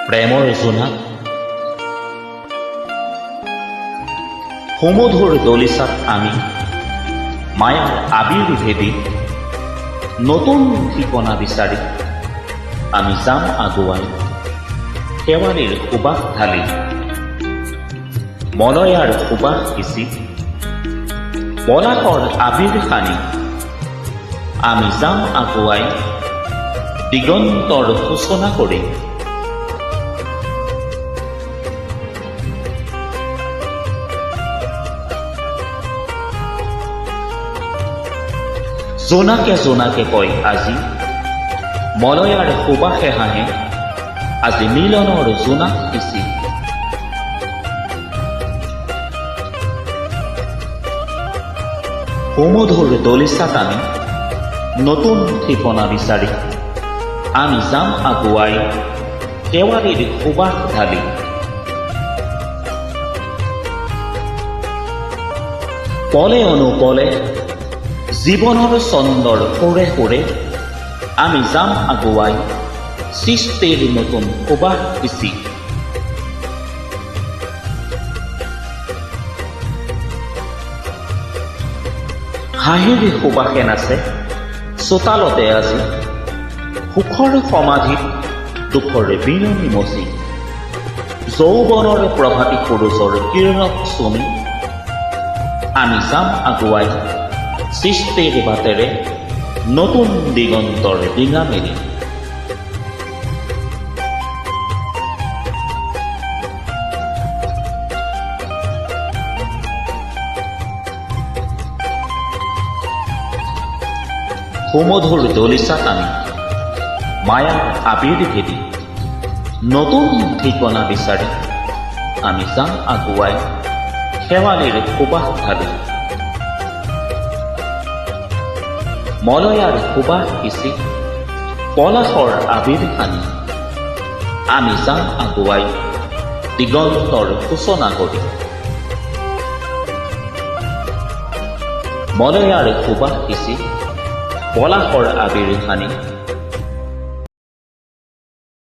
প্ৰেমৰ জোনাক সমুধুৰ দলিচাত আমি মায়াৰ আবিৰ ভেদি নতুন ঠিকনা বিচাৰি আমি যাম আগুৱাই শেৱালিৰ সুবাস ঢালি মলয়াৰ সুবাস সিঁচি পলাশৰ আবিৰ সানি আমি যাম আগুৱাই দিগন্তৰ সূচনা কৰি জোনাকে জোনাকে কয় আজি মলয়াৰ সুবাসে হাঁহে আজি মিলনৰ জোনাক সিঁচি সমুধুৰ দলিচাত আমি নতুন ঠিকনা বিচাৰি আমি যাম আগুৱাই শেৱালিৰ সুবাস ঢালি পলে অনুপলে জীৱনৰ চন্দৰ সুৰে সুৰে আমি যাম আগুৱাই সৃষ্টিৰ নতুন সুবাস সিঁচি হাঁহিৰ সুবাসে নাচে চোতালতে আজি সুখৰ সমাধিত দুখৰ বিৰণি মচি যৌৱনৰ প্ৰভাতী সূৰুজৰ কিৰণত চুমি আমি যাম আগুৱাই সৃষ্টিৰ বাটেৰে নতুন দিগন্তৰ ডিঙা মেলি সমুধুৰ দলিচাত আমি মায়াৰ আবিৰ ভেদি নতুন ঠিকনা বিচাৰি আমি যাম আগুৱাই শেৱালিৰ সুবাস ঢালি মলয়াৰ সুবাস সিঁচি পলাশৰ আবিৰ সানি আমি যাম আগুৱাই দিগন্তৰ সূচনা কৰি মলয়াৰ সুবাস সিঁচি পলাশৰ আবিৰ সানি